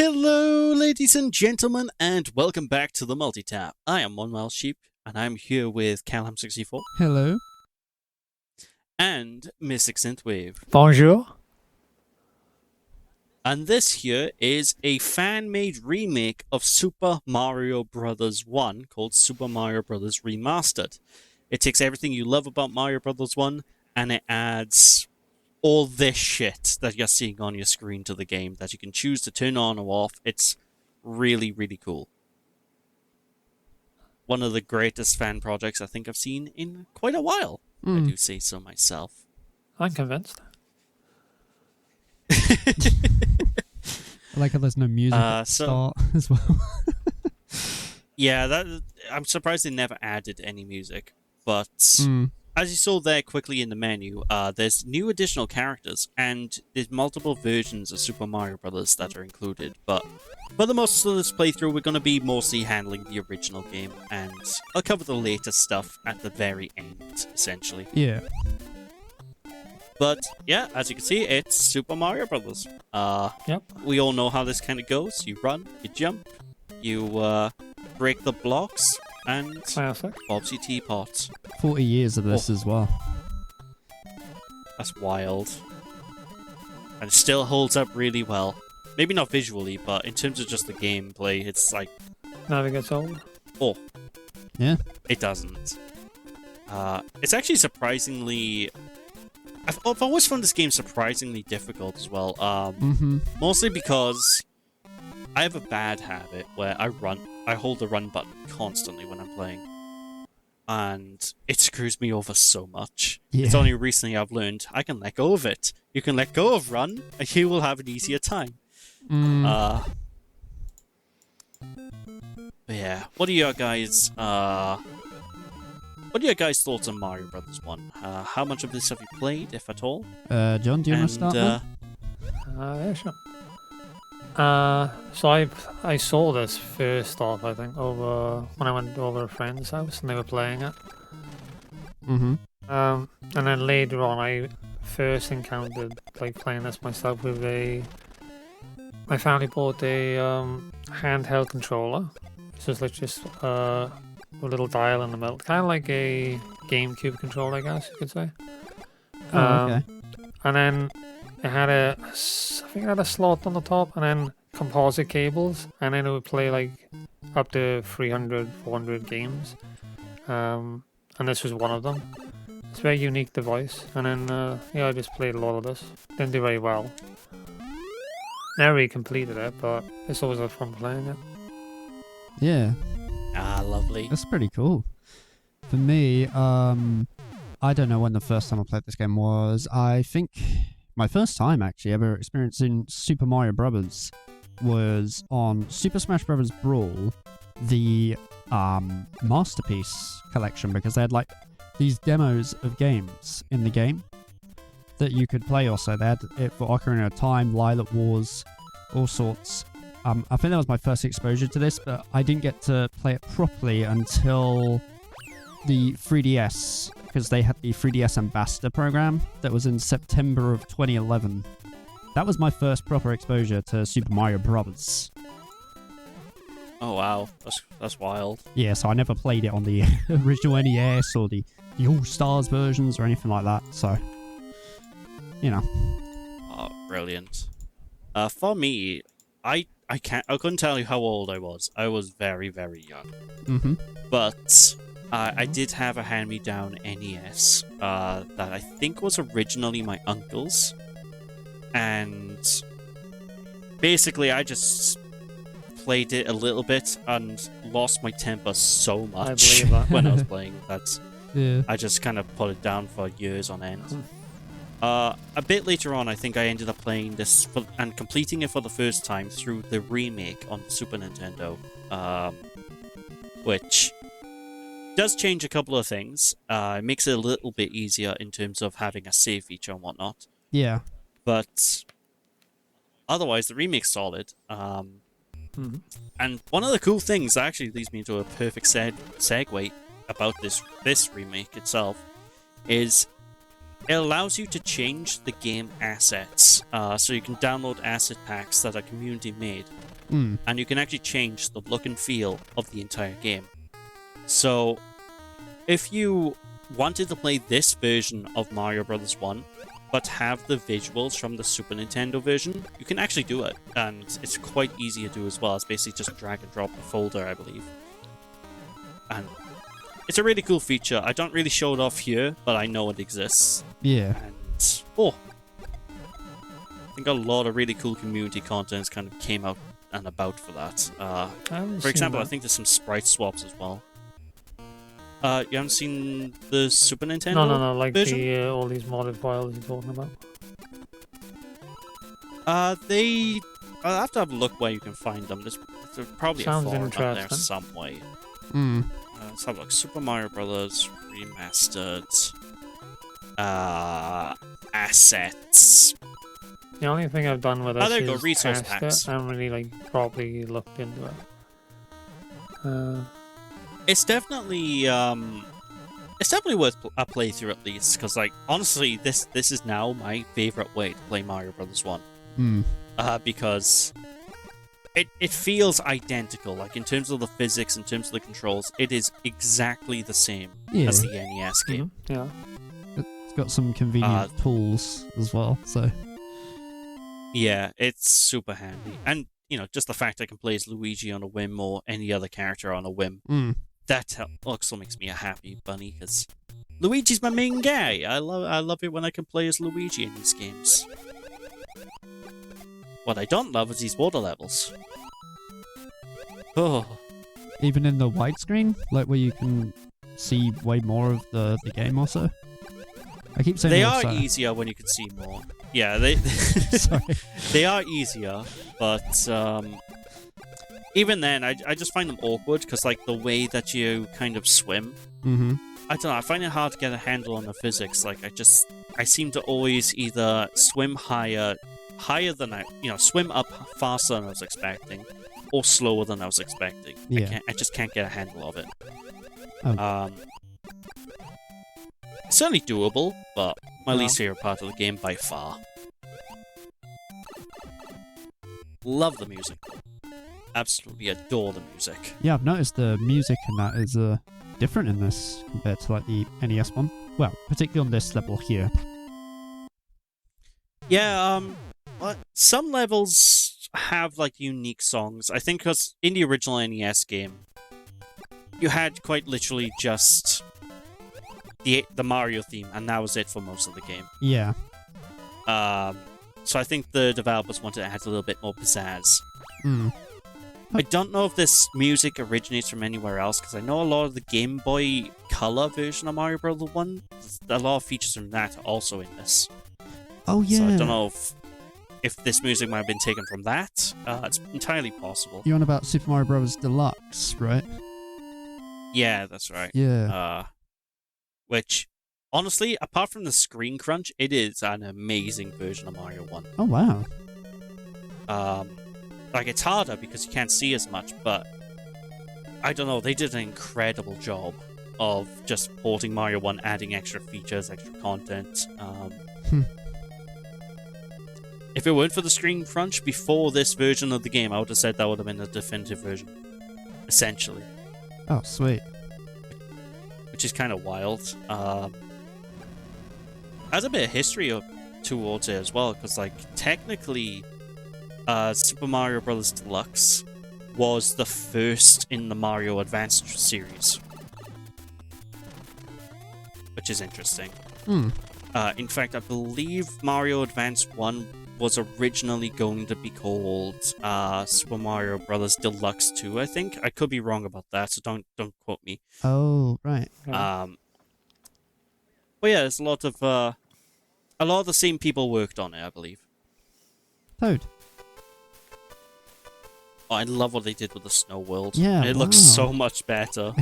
Hello, ladies and gentlemen, and welcome back to the Multitap. I am OneWelshSheep, and I'm here with Calham64 Hello. and MysticSynthwave. Bonjour. And this here is a fan-made remake of Super Mario Bros. 1 called Super Mario Bros. Remastered. It takes everything you love about Mario Bros. 1 and it adds all this shit that you're seeing on your screen to the game that you can choose to turn on or off. It's really, really cool. One of the greatest fan projects I think I've seen in quite a while. I do say so myself. I'm convinced. I like how there's no music at the start as well. Yeah, I'm surprised they never added any music. But as you saw there quickly in the menu, there's new additional characters, and there's multiple versions of Super Mario Bros. That are included. But for the most of this playthrough, we're going to be mostly handling the original game, and I'll cover the latest stuff at the very end, essentially. Yeah. But yeah, as you can see, it's Super Mario Bros. Yep. We all know how this kind of goes. You run, you jump, you break the blocks, and Classic. Bob's your teapot. 40 years of this as well. That's wild. And it still holds up really well. Maybe not visually, but in terms of just the gameplay, it's like... Never gets old. Oh. Yeah. It doesn't. It's actually surprisingly... I've always found this game surprisingly difficult as well. Mostly because I have a bad habit where I hold the run button constantly when I'm playing. And it screws me over so much. Yeah. It's only recently I've learned I can let go of it. You can let go of run, and you will have an easier time. But yeah, what are your guys' thoughts on Mario Brothers 1? How much of this have you played, if at all? John, do you want to start now? Yeah, sure. So I saw this first off, I think, over when I went over a friend's house and they were playing it. And then later on, I first encountered playing this myself with my family bought a handheld controller. So it's just a little dial in the middle, kind of like a GameCube controller, I guess you could say. Okay. And then it had I think it had a slot on the top, and then composite cables, and then it would play up to 300, 400 games. And this was one of them. It's a very unique device, and then I just played a lot of this. Didn't do very well. Never really completed it, but it's always a fun playing it. Yeah. Ah, lovely. That's pretty cool. For me, I don't know when the first time I played this game was. I think my first time actually ever experiencing Super Mario Brothers was on Super Smash Bros. Brawl, the Masterpiece collection, because they had these demos of games in the game that you could play also. They had it for Ocarina of Time, Lilac Wars, all sorts. I think that was my first exposure to this, but I didn't get to play it properly until the 3DS, because they had the 3DS Ambassador program that was in September of 2011. That was my first proper exposure to Super Mario Bros. Oh wow, that's wild. Yeah, so I never played it on the original NES or the All-Stars versions or anything like that, so, you know. Oh, brilliant. For me, I couldn't tell you how old I was. I was very, very young. But I did have a hand-me-down NES that I think was originally my uncle's. And basically I just played it a little bit and lost my temper so much I believe that. when I was playing that. Yeah. I just kind of put it down for years on end. A bit later on, I think I ended up playing this and completing it for the first time through the remake on Super Nintendo, which does change a couple of things. It makes it a little bit easier in terms of having a save feature and whatnot. Yeah. But otherwise, the remake's solid. And one of the cool things that actually leads me into a perfect segue about this remake itself is it allows you to change the game assets. So you can download asset packs that are community made. and you can actually change the look and feel of the entire game. So, if you wanted to play this version of Mario Bros. 1, but have the visuals from the Super Nintendo version, you can actually do it, and it's quite easy to do as well. It's basically just drag and drop the folder, I believe. And it's a really cool feature. I don't really show it off here, but I know it exists. Yeah. And, I think a lot of really cool community content kind of came out and about for that. For example, I think there's some sprite swaps as well. You haven't seen the Super Nintendo No, like version? all these modded files you're talking about. I'll have to have a look where you can find them. There's probably Sounds a forum out there interesting. some way. Let's have a look. Super Mario Brothers Remastered. Assets. The only thing I've done with this there you go, is resource test packs. it. I haven't really properly looked into it. It's definitely worth a playthrough at least, because honestly, this is now my favorite way to play Mario Bros. 1. Because it feels identical, in terms of the physics, in terms of the controls, it is exactly the same as the NES game. Yeah. It's got some convenient tools as well, so... Yeah, it's super handy. And, just the fact I can play as Luigi on a whim or any other character on a whim, that also makes me a happy bunny, because Luigi's my main guy. I love it when I can play as Luigi in these games. What I don't love is these water levels. Oh. Even in the widescreen, where you can see way more of the game also. I keep saying they are easier when you can see more. Yeah, they are easier, but even then, I just find them awkward, because the way that you kind of swim, I don't know, I find it hard to get a handle on the physics. I seem to always either swim higher than swim up faster than I was expecting, or slower than I was expecting. Yeah. I just can't get a handle of it. Oh. Certainly doable, but my least favorite part of the game by far. Love the music. Absolutely adore the music. Yeah, I've noticed the music in that is different in this compared to the NES one. Well, particularly on this level here. Yeah, some levels have unique songs. I think because in the original NES game, you had quite literally just the Mario theme, and that was it for most of the game. Yeah. So I think the developers wanted to add a little bit more pizzazz. Hmm. I don't know if this music originates from anywhere else, because I know a lot of the Game Boy Color version of Mario Bros. 1, a lot of features from that are also in this. Oh, yeah. So I don't know if this music might have been taken from that. It's entirely possible. You're on about Super Mario Bros. Deluxe, right? Yeah, that's right. Yeah. Which, honestly, apart from the screen crunch, it is an amazing version of Mario 1. Oh, wow. It's harder because you can't see as much, but I don't know, they did an incredible job of just porting Mario 1, adding extra features, extra content. If it weren't for the screen crunch before this version of the game, I would have said that would have been a definitive version. Essentially. Oh, sweet. Which is kind of wild. Has a bit of history towards it as well, because, technically, Super Mario Bros. Deluxe was the first in the Mario Advance series. Which is interesting. In fact, I believe Mario Advance 1 was originally going to be called Super Mario Bros. Deluxe 2, I think. I could be wrong about that, so don't quote me. Oh, right. But yeah, there's a lot of the same people worked on it, I believe. Toad. Oh, I love what they did with the snow world. Yeah, it looks so much better.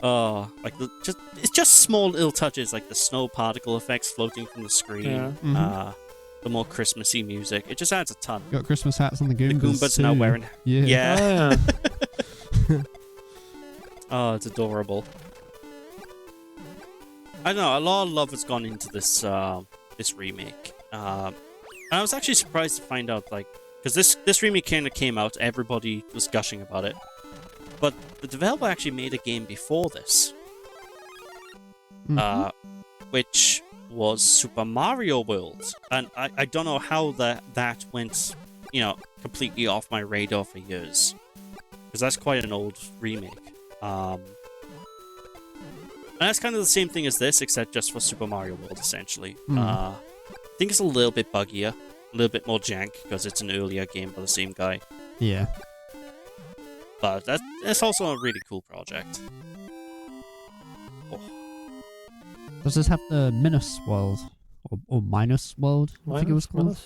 Oh, it's just small little touches, like the snow particle effects floating from the screen. Yeah. The more Christmassy music. It just adds a ton. Got Christmas hats on the Goombas. The Goombas too. now wearing. Yeah. Oh, it's adorable. I don't know. A lot of love has gone into this this remake. I was actually surprised to find out, like, because this remake kind of came out, everybody was gushing about it, but the developer actually made a game before this, which was Super Mario World, and I don't know how that went, completely off my radar for years, because that's quite an old remake. And that's kind of the same thing as this, except just for Super Mario World, essentially. I think it's a little bit buggier, a little bit more jank, because it's an earlier game by the same guy. Yeah. But that's also a really cool project. Oh. Does this have the Minus World? Or Minus World, I think it was called?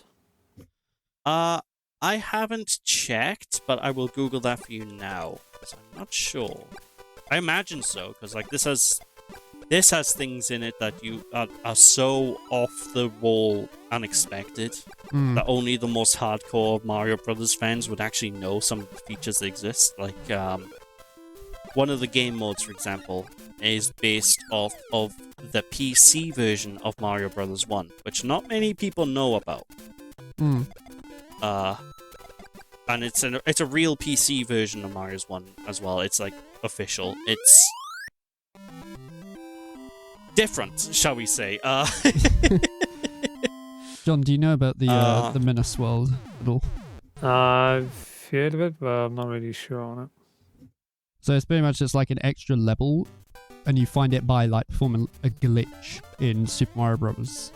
I haven't checked, but I will Google that for you now, because I'm not sure. I imagine so, because like this has things in it that are so off the wall unexpected that only the most hardcore Mario Brothers fans would actually know some of the features that exist. Like one of the game modes, for example, is based off of the PC version of Mario Brothers 1, which not many people know about. And it's a real PC version of Mario's 1 as well. It's like official. It's different, shall we say. John, do you know about the Minus World at all? I've heard of it, but I'm not really sure on it. So it's pretty much just like an extra level, and you find it by like performing a glitch in Super Mario Bros.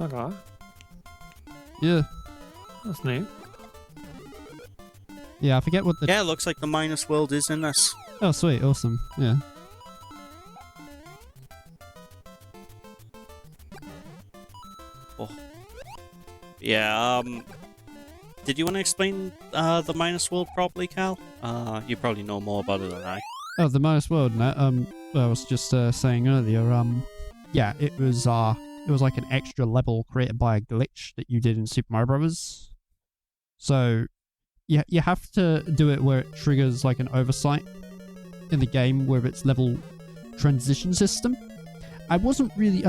Okay. Yeah. That's neat. Yeah, I forget what the... Yeah, it looks like the Minus World is in this. Oh, sweet. Awesome. Yeah. Oh. Yeah, did you want to explain the Minus World properly, Cal? You probably know more about it than I. Oh, the Minus World. No, I was just saying earlier. Yeah, it was like an extra level created by a glitch that you did in Super Mario Bros. So, yeah, you have to do it where it triggers like an oversight in the game with its level transition system. I'm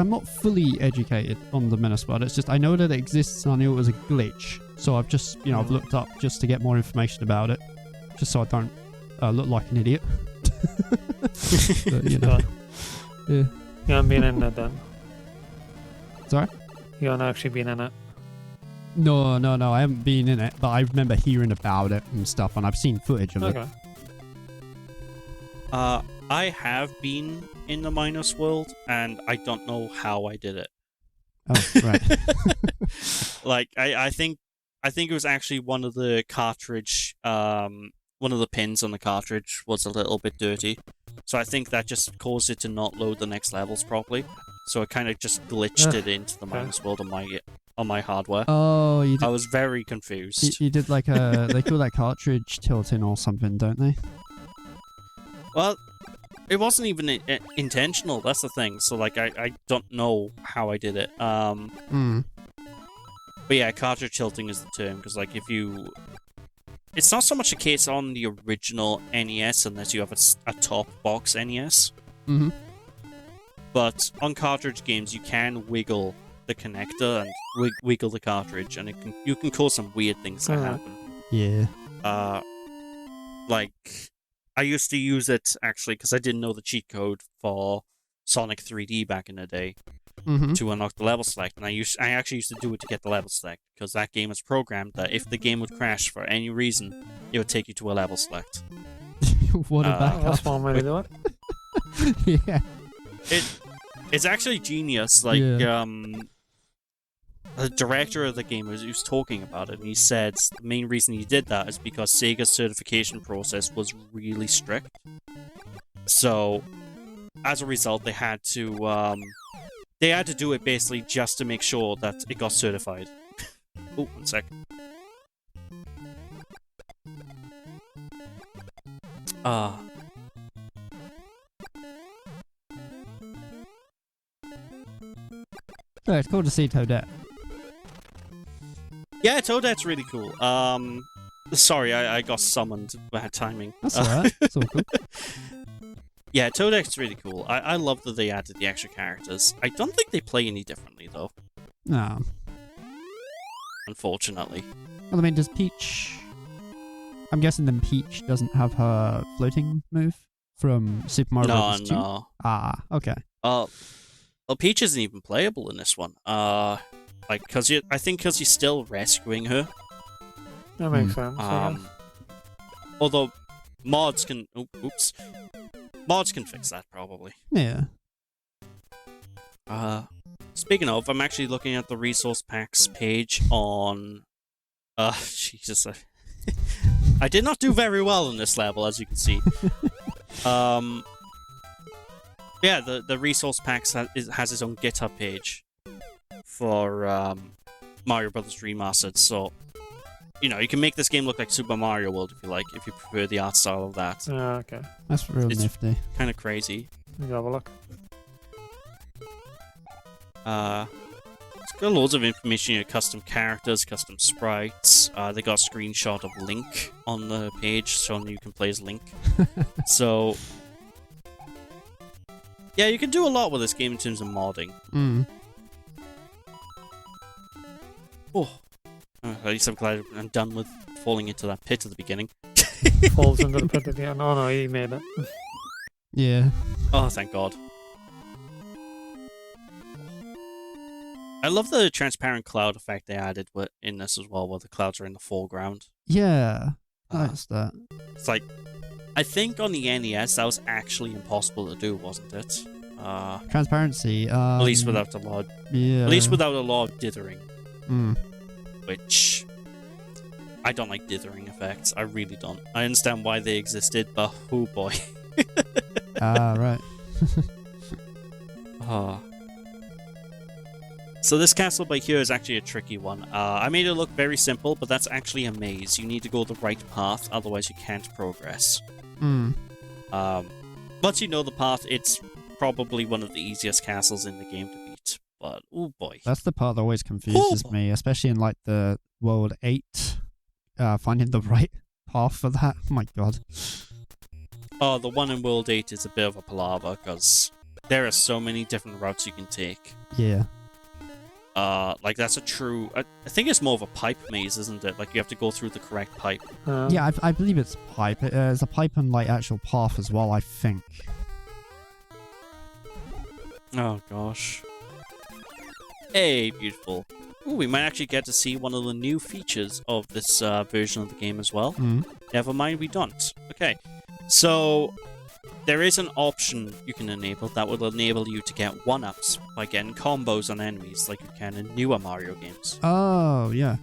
not fully educated on the Minus World. It's just I know that it exists and I knew it was a glitch. So I've just, I've looked up just to get more information about it, just so I don't look like an idiot. But, yeah. You haven't been in it then? Sorry? You haven't actually been in it? No, I haven't been in it, but I remember hearing about it and stuff, and I've seen footage of it. I have been in the Minus World, and I don't know how I did it. Oh, right. Like, I think it was actually one of the cartridge, one of the pins on the cartridge was a little bit dirty. So I think that just caused it to not load the next levels properly. So it kind of just glitched it into the Minus World on my hardware. Oh, you did, I was very confused. You did like a... they call that cartridge tilting or something, don't they? Well, it wasn't even intentional, that's the thing. So, like, I don't know how I did it. But yeah, cartridge tilting is the term, because, like, if you... It's not so much a case on the original NES, unless you have a top box NES. But on cartridge games, you can wiggle the connector and wiggle the cartridge, and you can cause some weird things to happen. Yeah. Like, I used to use it, actually, because I didn't know the cheat code for Sonic 3D back in the day to unlock the level select, and I actually used to do it to get the level select, because that game is programmed that if the game would crash for any reason, it would take you to a level select. What a backup. That's one way to do it. Yeah. It's actually genius. Like, the director of the game was talking about it, and he said the main reason he did that is because Sega's certification process was really strict. So, as a result, they had to do it basically just to make sure that it got certified. Oh, 1 sec. Oh, it's cool to see Toadette. Yeah, Toadette's really cool. Sorry, I got summoned. Bad timing. That's alright. That's all cool. Yeah, Toadette's really cool. I love that they added the extra characters. I don't think they play any differently, though. No. unfortunately. Well, I mean, does Peach... I'm guessing then Peach doesn't have her floating move from Super Mario Bros. 2? No. Ah, okay. Well, Peach isn't even playable in this one. Like, I think because you're still rescuing her. That makes sense. Although mods can... Oops. Mods can fix that, probably. Yeah. Speaking of, I'm actually looking at the resource packs page on... Jesus. I did not do very well in this level, as you can see. Yeah, the resource packs has its own GitHub page for Mario Brothers Remastered, so... You know, you can make this game look like Super Mario World if you like, if you prefer the art style of that. Okay. That's real nifty. Kind of crazy. Let me have a look. It's got loads of information, you know, custom characters, custom sprites. They got a screenshot of Link on the page showing you can play as Link. So, yeah, you can do a lot with this game in terms of modding. Oh, at least I'm glad I'm done with falling into that pit at the beginning. Falls into the pit at the end. Oh no, he made it. Yeah. Oh, thank God. I love the transparent cloud effect they added in this as well, where the clouds are in the foreground. Yeah, that's that. It's like, I think on the NES that was actually impossible to do, wasn't it? Transparency. At least without a lot. Yeah. At least without a lot of dithering. Mm. Which I don't like dithering effects. I really don't. I understand why they existed, but oh boy. Right. So this castle by here is actually a tricky one. I made it look very simple, but that's actually a maze. You need to go the right path, otherwise you can't progress. Once you know the path, it's probably one of the easiest castles in the game to beat. But, oh boy. That's the part that always confuses me, especially in like the World 8. Finding the right path for that. Oh my God. Oh, the one in World 8 is a bit of a palaver, because there are so many different routes you can take. Yeah. Like that's a true... I think it's more of a pipe maze, isn't it? Like you have to go through the correct pipe. Yeah, I believe it's pipe. There's a pipe and like actual path as well, I think. Oh gosh. Hey, beautiful. Ooh, we might actually get to see one of the new features of this version of the game as well. Never mind, we don't. Okay, so there is an option you can enable that will enable you to get 1-ups by getting combos on enemies like you can in newer Mario games. Oh, yeah.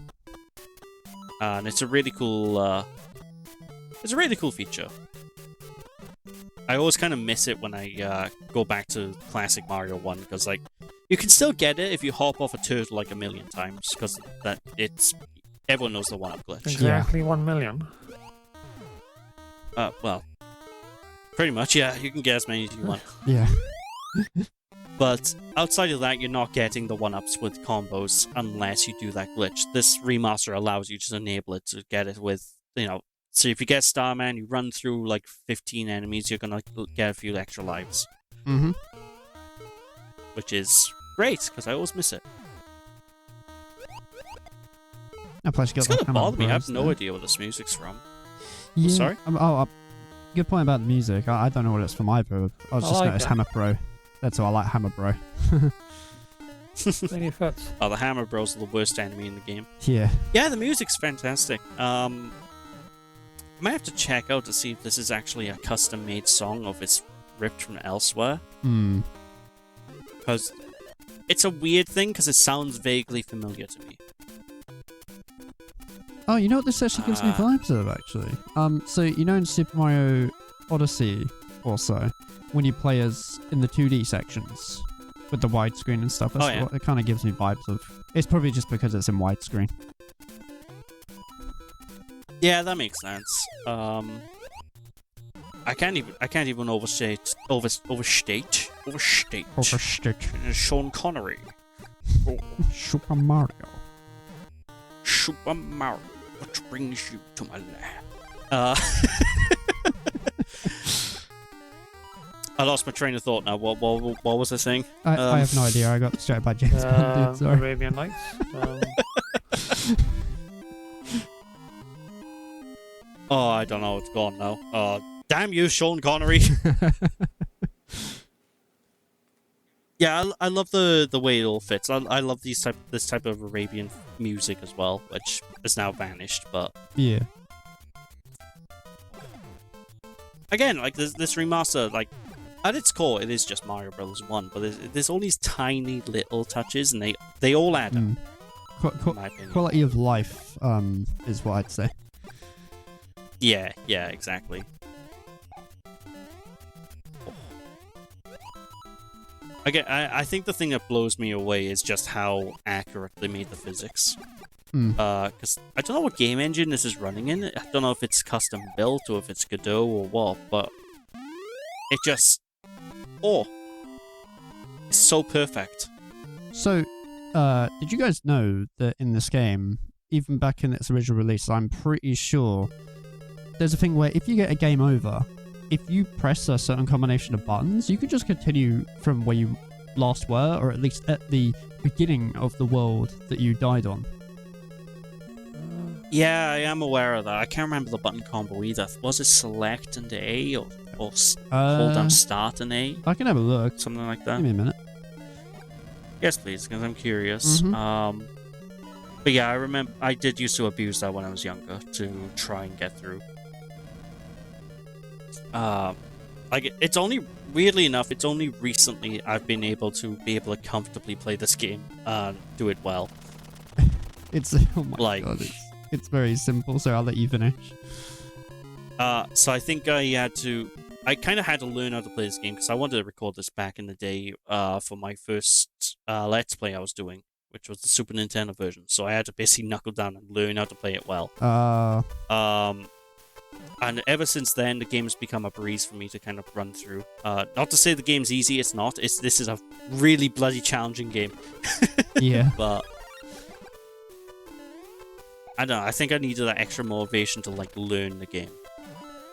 And it's a really cool feature. I always kind of miss it when I go back to classic Mario 1, because like you can still get it if you hop off a turtle like a million times, because everyone knows the 1-up glitch. Exactly 1 million. Well, pretty much, yeah. You can get as many as you want. Yeah. But outside of that, you're not getting the 1-ups with combos unless you do that glitch. This remaster allows you to enable it to get it with, you know. So if you get Starman, you run through like 15 enemies, you're gonna get a few extra lives. Which is great, because I always miss it. It's gonna bother me, I have no idea what this music's from. Yeah. Sorry? Good point about the music. I don't know what it's from either. I was just noticed Hammer Bro. That's all, I like Hammer Bro. Any fits? Oh, the Hammer Bros are the worst enemy in the game. Yeah. Yeah, the music's fantastic. I might have to check out to see if this is actually a custom-made song or if it's ripped from elsewhere. Because it's a weird thing, because it sounds vaguely familiar to me. Oh, you know what this actually gives me vibes of, actually? So, you know in Super Mario Odyssey, also, when you play as in the 2D sections, with the widescreen and stuff, that's what it kind of gives me vibes of. It's probably just because it's in widescreen. Yeah, that makes sense. I can't even overstate Sean Connery. Super Mario. Super Mario, what brings you to my lab? I lost my train of thought now. What was I saying? I have no idea. I got distracted by James Bond, dude. Sorry. Arabian Nights. Oh, I don't know. It's gone now. Damn you, Sean Connery. Yeah, I love the way it all fits. I love this type of Arabian music as well, which has now vanished. But yeah, again, like this remaster, like at its core, it is just Mario Brothers 1, but there's all these tiny little touches, and they all add up. In my opinion. Quality of life is what I'd say. Yeah, exactly. Again, I think the thing that blows me away is just how accurate they made the physics. Because I don't know what game engine this is running in. I don't know if it's custom built or if it's Godot or what, but it just... Oh! It's so perfect. So, did you guys know that in this game, even back in its original release, I'm pretty sure there's a thing where if you get a game over, if you press a certain combination of buttons, you could just continue from where you last were, or at least at the beginning of the world that you died on. Yeah, I am aware of that. I can't remember the button combo either. Was it select and A, or hold down start and A? I can have a look. Something like that. Give me a minute. Yes, please, because I'm curious. But yeah, I remember I did used to abuse that when I was younger to try and get through. Like it's only weirdly enough, it's only recently I've been able to comfortably play this game and do it well. It's oh my god, it's very simple. So I'll let you finish. So I think I kind of had to learn how to play this game because I wanted to record this back in the day for my first Let's Play I was doing, which was the Super Nintendo version. So I had to basically knuckle down and learn how to play it well. And ever since then, the game's become a breeze for me to kind of run through. Not to say the game's easy, it's not. This is a really bloody challenging game. Yeah. But I don't know, I think I needed that extra motivation to like learn the game.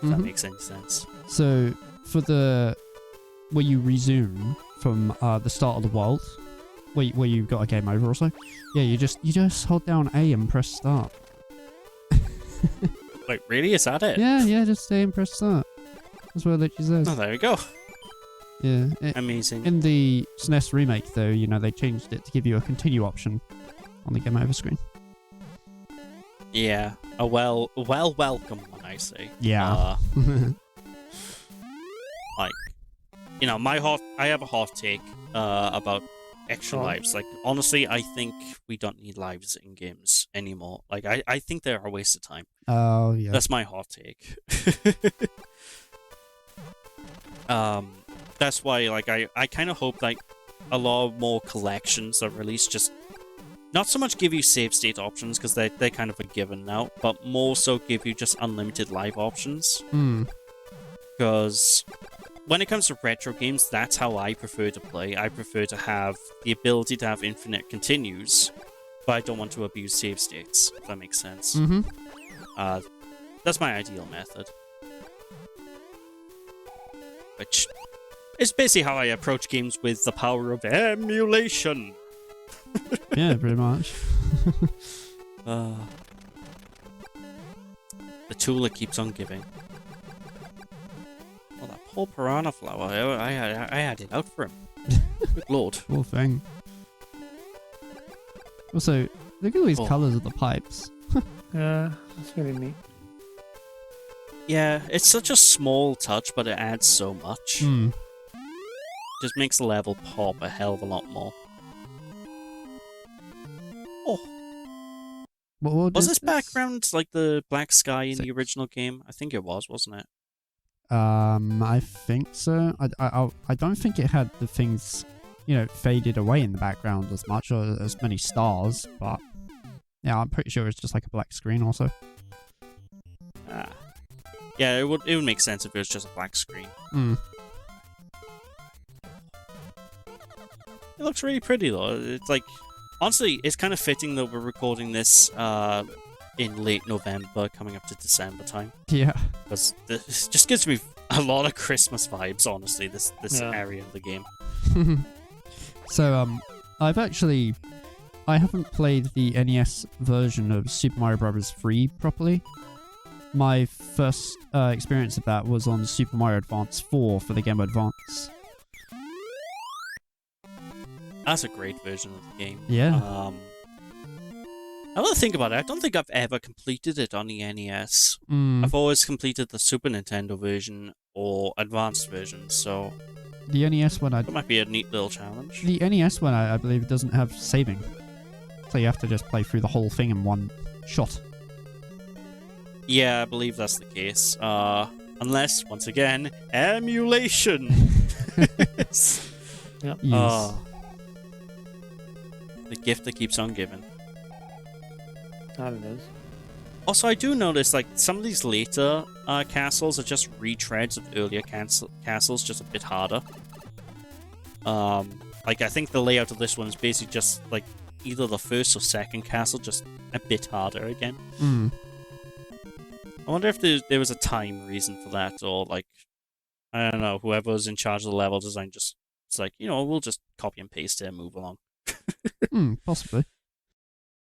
If that makes any sense. So for where you resume from the start of the world, where you got a game over or so, yeah, you just hold down A and press start. Wait, really? Is that it? Yeah, just stay and press start. That's what it literally says. Oh, there we go. Yeah. Amazing. In the SNES remake, though, they changed it to give you a continue option on the game over screen. Yeah. A well welcome one, I say. Yeah. Like, I have a hot take about extra lives. Like, honestly, I think we don't need lives in games anymore. Like, I think they're a waste of time. Oh, yeah. That's my hot take. That's why, like, I kind of hope, like, a lot more collections are released just not so much give you save state options, because they're kind of a given now, but more so give you just unlimited live options. Because when it comes to retro games, that's how I prefer to play. I prefer to have the ability to have infinite continues, but I don't want to abuse save states, if that makes sense. That's my ideal method. Which is basically how I approach games with the power of emulation. Yeah, pretty much. The tool that keeps on giving. Oh, that poor piranha flower. I had it out for him. Good lord. Poor thing. Also, look at all these colours of the pipes. Yeah, that's really neat. Yeah, it's such a small touch, but it adds so much. Just makes the level pop a hell of a lot more. Oh. Was this background like the black sky in the original game? I think it was, wasn't it? I think so. I don't think it had the things, faded away in the background as much, or as many stars, but yeah, I'm pretty sure it's just like a black screen also. Yeah, it would make sense if it was just a black screen. It looks really pretty though. It's like, honestly, it's kind of fitting that we're recording this in late November, coming up to December time. Yeah. Because this just gives me a lot of Christmas vibes, honestly, this area of the game. So, I haven't played the NES version of Super Mario Bros. 3 properly. my first experience of that was on Super Mario Advance 4 for the Game Boy Advance. That's a great version of the game. Yeah. I don't think about it. I don't think I've ever completed it on the NES. I've always completed the Super Nintendo version or advanced version, so the NES one, that might be a neat little challenge. The NES one, I believe, doesn't have saving, so you have to just play through the whole thing in one shot. Yeah, I believe that's the case. Unless, once again, emulation. Yep. Yes. The gift that keeps on giving. That it is. Also, I do notice, like, some of these later castles are just retreads of earlier castles, just a bit harder. Like, I think the layout of this one is basically just, like, either the first or second castle, just a bit harder again. I wonder if there was a time reason for that, or, like, I don't know, whoever was in charge of the level design just, it's like, we'll just copy and paste it and move along. Possibly.